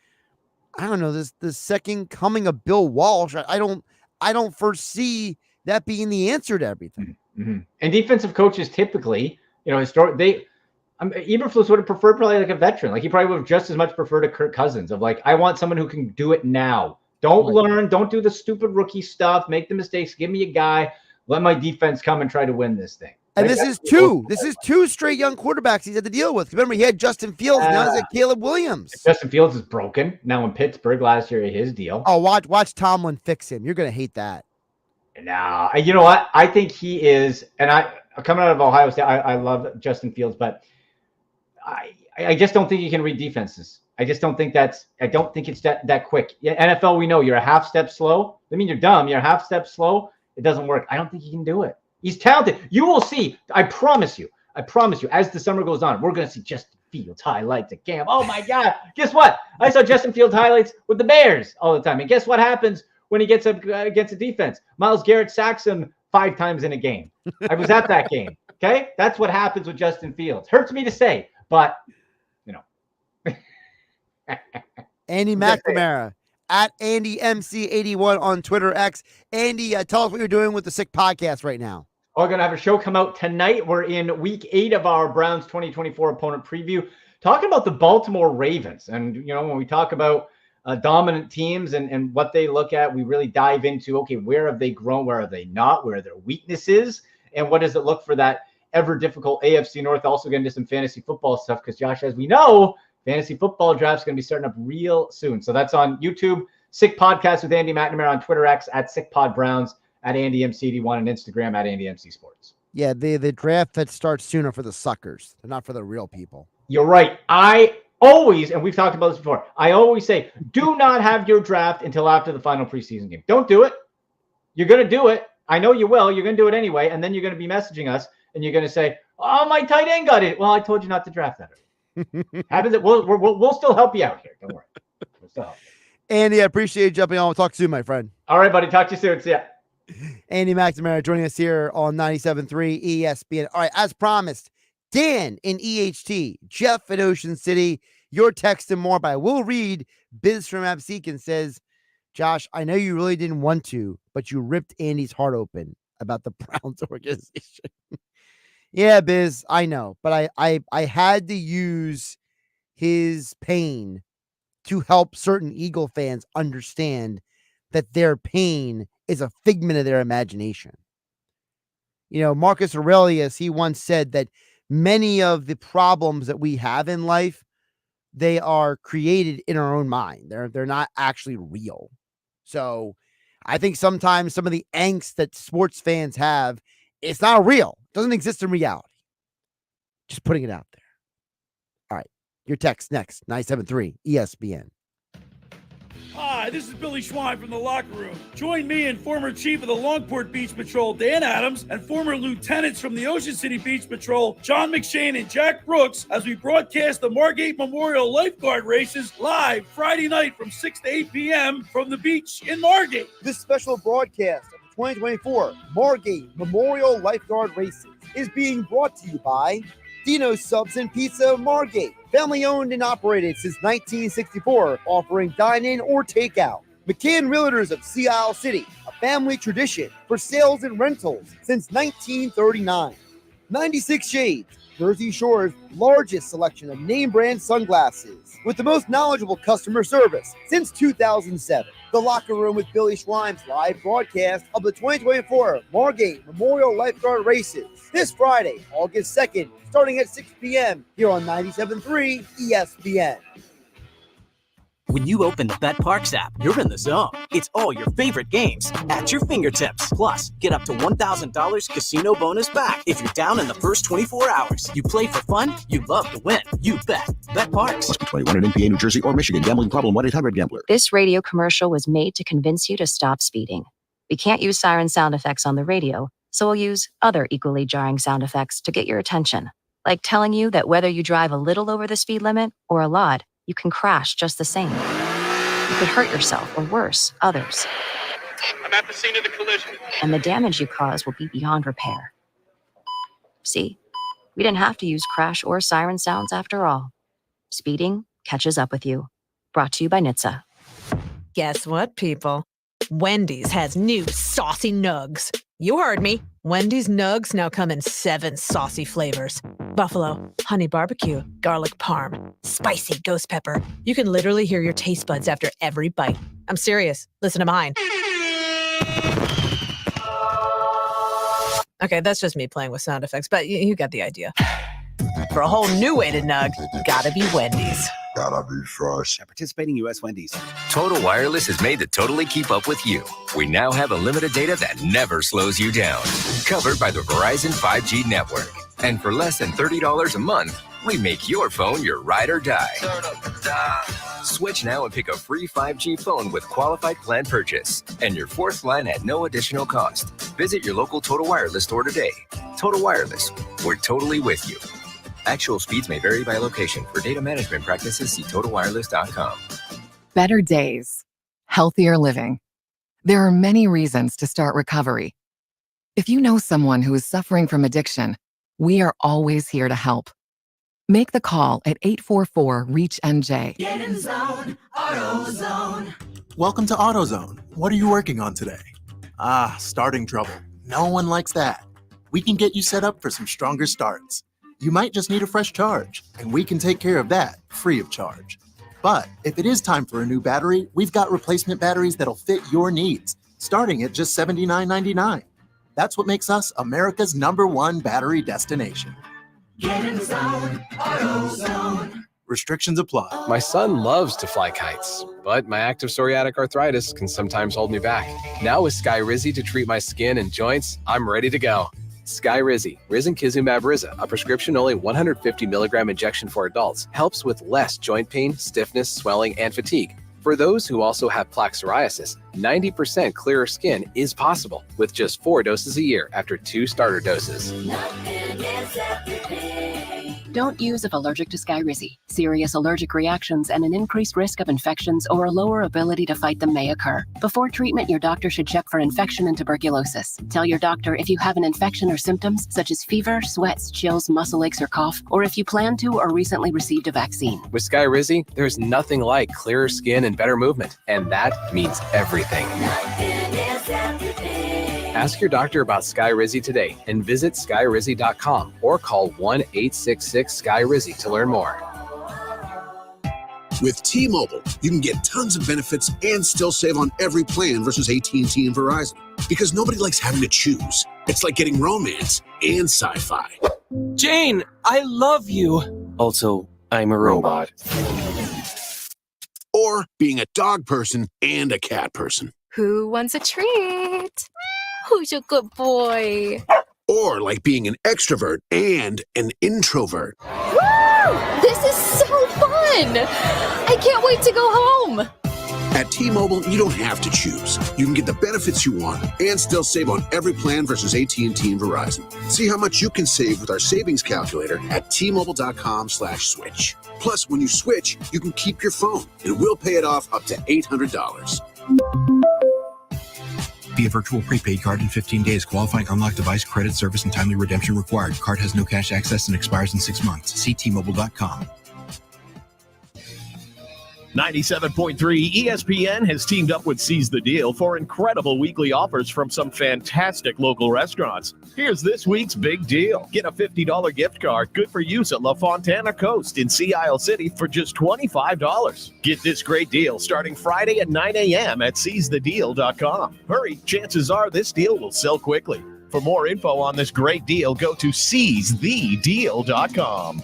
I don't know, the second coming of Bill Walsh, I don't foresee that being the answer to everything. Mm-hmm. And defensive coaches typically, Eberflus would have preferred probably like a veteran. Like he probably would have just as much preferred a Kirk Cousins of like, I want someone who can do it now. Don't learn. Don't do the stupid rookie stuff. Make the mistakes. Give me a guy. Let my defense come and try to win this thing. And this is two straight young quarterbacks he's had to deal with. Remember, he had Justin Fields. Now he's got Caleb Williams. Justin Fields is broken now in Pittsburgh last year. His deal. Oh, watch Tomlin fix him. You're gonna hate that. No, you know what? I think he is. And coming out of Ohio State, I love Justin Fields, but I just don't think he can read defenses. I just don't think it's that quick. Yeah, NFL, we know you're a half step slow. I mean, you're dumb. You're a half step slow. It doesn't work. I don't think he can do it. He's talented. You will see. I promise you. As the summer goes on, we're going to see Justin Fields highlights at camp. Oh my God. Guess what? I saw Justin Fields highlights with the Bears all the time. And guess what happens when he gets up against a defense? Myles Garrett sacks him 5 times in a game. I was at that game. Okay. That's what happens with Justin Fields. Hurts me to say, but Andy McNamara at AndyMC81 on Twitter X. Andy, tell us what you're doing with the Sick Podcast right now. We're going to have a show come out tonight. We're in week 8 of our Browns 2024 opponent preview, talking about the Baltimore Ravens. And, when we talk about dominant teams and what they look at, we really dive into, okay, where have they grown? Where are they not? Where are their weaknesses? And what does it look for that ever difficult AFC North? Also get into some fantasy football stuff because, Josh, as we know, fantasy football draft is going to be starting up real soon. So that's on YouTube. Sick Podcast with Andy McNamara on Twitter X at SickPodBrowns, at AndyMC81 and Instagram at AndyMCSports. Yeah, the draft that starts sooner for the suckers. They're not for the real people. You're right. I always, and we've talked about this before, I always say, do not have your draft until after the final preseason game. Don't do it. You're going to do it. I know you will. You're going to do it anyway. And then you're going to be messaging us and you're going to say, oh, my tight end got it. Well, I told you not to draft that. Happens. We'll still help you out here. Don't worry. We'll still help you. Andy, I appreciate you jumping on. We'll talk soon, my friend. All right, buddy. Talk to you soon. See ya. Andy McNamara joining us here on 97.3 ESPN. All right, as promised, Dan in EHT, Jeff in Ocean City, your text and more. But I will read Biz from Absecon says, Josh, I know you really didn't want to, but you ripped Andy's heart open about the Browns organization. Yeah, Biz, I know, but I had to use his pain to help certain Eagle fans understand that their pain is a figment of their imagination. Marcus Aurelius, he once said that many of the problems that we have in life, they are created in our own mind. They're not actually real. So I think sometimes some of the angst that sports fans have, it's not real. It doesn't exist in reality. Just putting it out there. All right. Your text next. 973 ESPN. Hi, this is Billy Schwein from the Locker Room. Join me and former Chief of the Longport Beach Patrol, Dan Adams, and former lieutenants from the Ocean City Beach Patrol, John McShane and Jack Brooks, as we broadcast the Margate Memorial Lifeguard Races live Friday night from 6 to 8 p.m. from the beach in Margate. This special broadcast of the 2024 Margate Memorial Lifeguard Races is being brought to you by Dino's Subs and Pizza of Margate. Family owned and operated since 1964, offering dine-in or takeout. McCann Realtors of Sea Isle City, a family tradition for sales and rentals since 1939. 96 Shades, Jersey Shore's largest selection of name brand sunglasses, with the most knowledgeable customer service since 2007. The Locker Room with Billy Schwein's live broadcast of the 2024 Margate Memorial Lifeguard Races this Friday, August 2nd, starting at 6 p.m. here on 97.3 ESPN. When you open the BetParks app, you're in the zone. It's all your favorite games at your fingertips. Plus, get up to $1,000 casino bonus back if you're down in the first 24 hours. You play for fun, you love to win. You bet. BetParks. Must be 21 in NPA, New Jersey, or Michigan. Gambling problem, 1-800-GAMBLER. This radio commercial was made to convince you to stop speeding. We can't use siren sound effects on the radio, so we'll use other equally jarring sound effects to get your attention. Like telling you that whether you drive a little over the speed limit or a lot, you can crash just the same. You could hurt yourself or worse, others. I'm at the scene of the collision. And the damage you cause will be beyond repair. See, we didn't have to use crash or siren sounds after all. Speeding catches up with you. Brought to you by NHTSA. Guess what, people? Wendy's has new saucy nugs. You heard me. Wendy's nugs now come in 7 saucy flavors. Buffalo, honey barbecue, garlic parm, spicy ghost pepper. You can literally hear your taste buds after every bite. I'm serious. Listen to mine. Okay, that's just me playing with sound effects, but you got the idea. For a whole new way to nug, gotta be Wendy's. Gotta be fresh. At participating U.S. Wendy's. Total Wireless is made to totally keep up with you. We now have unlimited data that never slows you down. Covered by the Verizon 5G network. And for less than $30 a month, we make your phone your ride or die. Switch now and pick a free 5G phone with qualified plan purchase. And your 4th line at no additional cost. Visit your local Total Wireless store today. Total Wireless, we're totally with you. Actual speeds may vary by location. For data management practices, see TotalWireless.com. Better days. Healthier living. There are many reasons to start recovery. If you know someone who is suffering from addiction, we are always here to help. Make the call at 844-REACH-NJ. Get in zone, AutoZone. Welcome to AutoZone. What are you working on today? Starting trouble. No one likes that. We can get you set up for some stronger starts. You might just need a fresh charge, and we can take care of that free of charge. But if it is time for a new battery, we've got replacement batteries that'll fit your needs, starting at just $79.99. That's what makes us America's #1 battery destination. Get in zone, AutoZone. Restrictions apply. My son loves to fly kites, but my active psoriatic arthritis can sometimes hold me back. Now with Skyrizi to treat my skin and joints, I'm ready to go. Skyrizi, risankizumab Riza, a prescription-only 150 milligram injection for adults, helps with less joint pain, stiffness, swelling, and fatigue. For those who also have plaque psoriasis, 90% clearer skin is possible with just 4 doses a year after 2 starter doses. Don't use if allergic to Skyrizi. Serious allergic reactions and an increased risk of infections or a lower ability to fight them may occur. Before treatment, your doctor should check for infection and tuberculosis. Tell your doctor if you have an infection or symptoms such as fever, sweats, chills, muscle aches, or cough, or if you plan to or recently received a vaccine. With Skyrizi, there's nothing like clearer skin and better movement, and that means everything. Ask your doctor about Skyrizi today and visit skyrizi.com or call 1-866-SKY-RIZI to learn more. With T-Mobile, you can get tons of benefits and still save on every plan versus AT&T and Verizon. Because nobody likes having to choose. It's like getting romance and sci-fi. Jane, I love you. Also, I'm a robot. Or being a dog person and a cat person. Who wants a treat? Who's a good boy? Or like being an extrovert and an introvert. Woo! This is so fun! I can't wait to go home. At T-Mobile, you don't have to choose. You can get the benefits you want and still save on every plan versus AT&T and Verizon. See how much you can save with our savings calculator at T-Mobile.com/switch. Plus, when you switch, you can keep your phone and we'll pay it off up to $800. Via virtual prepaid card in 15 days. Qualifying unlocked device, credit, service, and timely redemption required. Card has no cash access and expires in 6 months. See T-Mobile.com. 97.3 ESPN has teamed up with Seize the Deal for incredible weekly offers from some fantastic local restaurants. Here's this week's big deal. Get a $50 gift card good for use at La Fontana Coast in Sea Isle City for just $25. Get this great deal starting Friday at 9 a.m. at seizethedeal.com. Hurry, chances are this deal will sell quickly. For more info on this great deal, go to seizethedeal.com.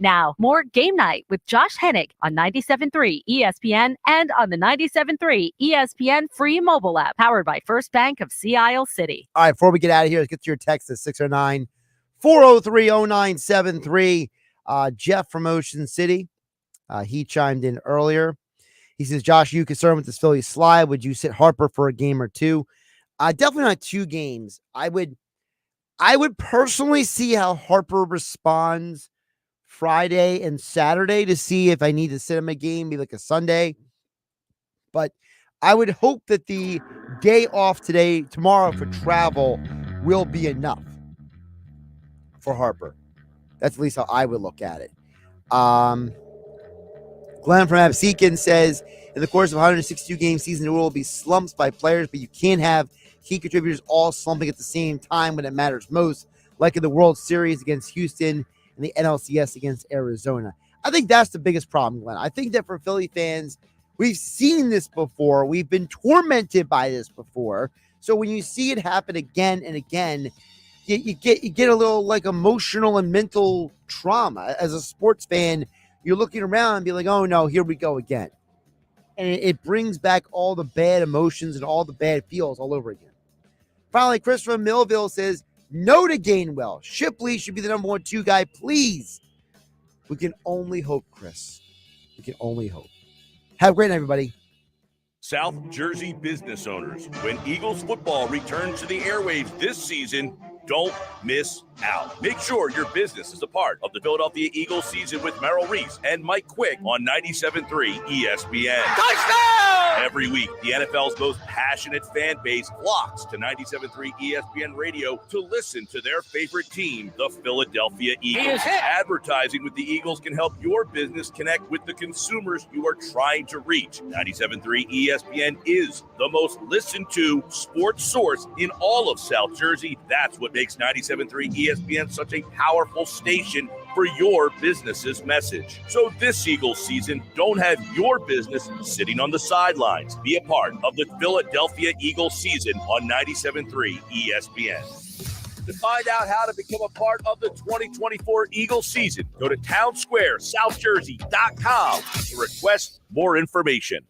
Now, more Game Night with Josh Hennig on 97.3 ESPN and on the 97.3 ESPN free mobile app, powered by First Bank of Sea Isle City. All right, before we get out of here, let's get to your text at 609-403-0973. Jeff from Ocean City, he chimed in earlier. He says, Josh, are you concerned with this Phillies slide? Would you sit Harper for a game or two? Definitely not 2 games. I would personally see how Harper responds Friday and Saturday to see if I need to sit him a game, maybe like a Sunday. But I would hope that the day off tomorrow for travel will be enough for Harper. That's at least how I would look at it. Glenn from Absecon says, in the course of 162 game season, there will be slumps by players, but you can't have key contributors all slumping at the same time when it matters most, like in the World Series against Houston and the NLCS against Arizona. I think that's the biggest problem, Glenn. I think that for Philly fans, we've seen this before. We've been tormented by this before. So when you see it happen again and again, you get a little like emotional and mental trauma. As a sports fan, you're looking around and be like, oh no, here we go again. And it brings back all the bad emotions and all the bad feels all over again. Finally, Chris from Millville says, no to Gainwell. Shipley should be the number 1-2 guy, please. We can only hope, Chris. We can only hope. Have a great night, everybody. South Jersey business owners, when Eagles football returns to the airwaves this season, don't miss out. Make sure your business is a part of the Philadelphia Eagles season with Merrill Reese and Mike Quick on 97.3 ESPN. Touchdown! Every week, the NFL's most passionate fan base flocks to 97.3 ESPN Radio to listen to their favorite team, the Philadelphia Eagles. Advertising with the Eagles can help your business connect with the consumers you are trying to reach. 97.3 ESPN is the most listened to sports source in all of South Jersey. That's what makes 97.3 ESPN such a powerful station for your business's message. So this Eagles season, don't have your business sitting on the sidelines. Be a part of the Philadelphia Eagles season on 97.3 ESPN. To find out how to become a part of the 2024 Eagles season, go to townsquaresouthjersey.com to request more information.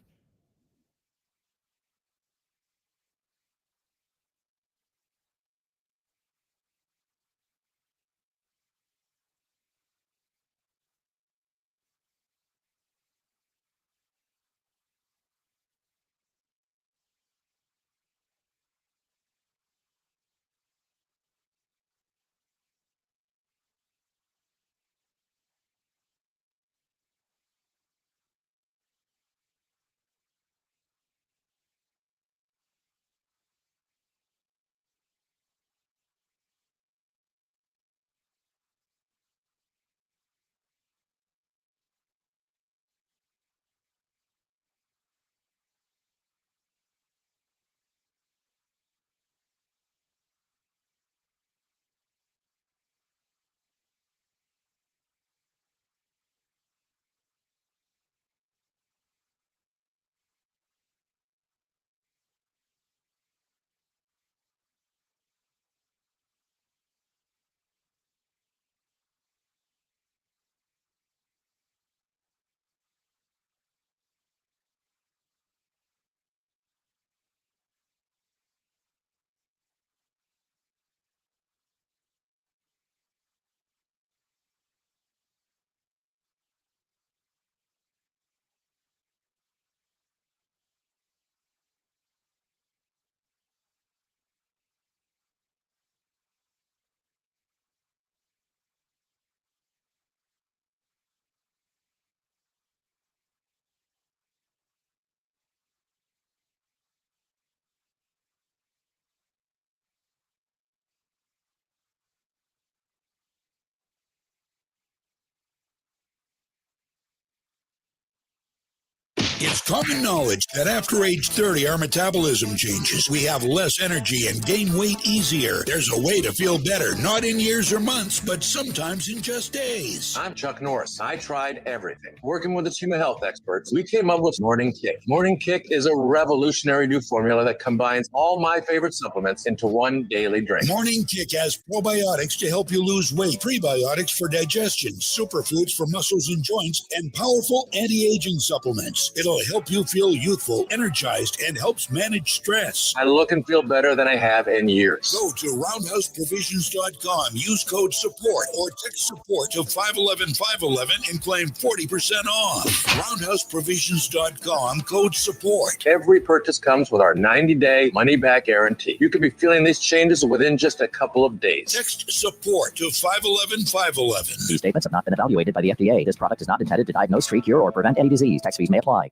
It's common knowledge that after age 30, our metabolism changes. We have less energy and gain weight easier. There's a way to feel better, not in years or months, but sometimes in just days. I'm Chuck Norris. I tried everything. Working with a team of health experts, we came up with Morning Kick. Morning Kick is a revolutionary new formula that combines all my favorite supplements into one daily drink. Morning Kick has probiotics to help you lose weight, prebiotics for digestion, superfoods for muscles and joints, and powerful anti-aging supplements. It'll help you feel youthful, energized, and helps manage stress. I look and feel better than I have in years. Go to roundhouseprovisions.com, use code SUPPORT, or text SUPPORT to 511-511 and claim 40% off. roundhouseprovisions.com, code SUPPORT. Every purchase comes with our 90-day money-back guarantee. You could be feeling these changes within just a couple of days. Text SUPPORT to 511-511. These statements have not been evaluated by the FDA. This product is not intended to diagnose, treat, cure, or prevent any disease. Tax fees may apply.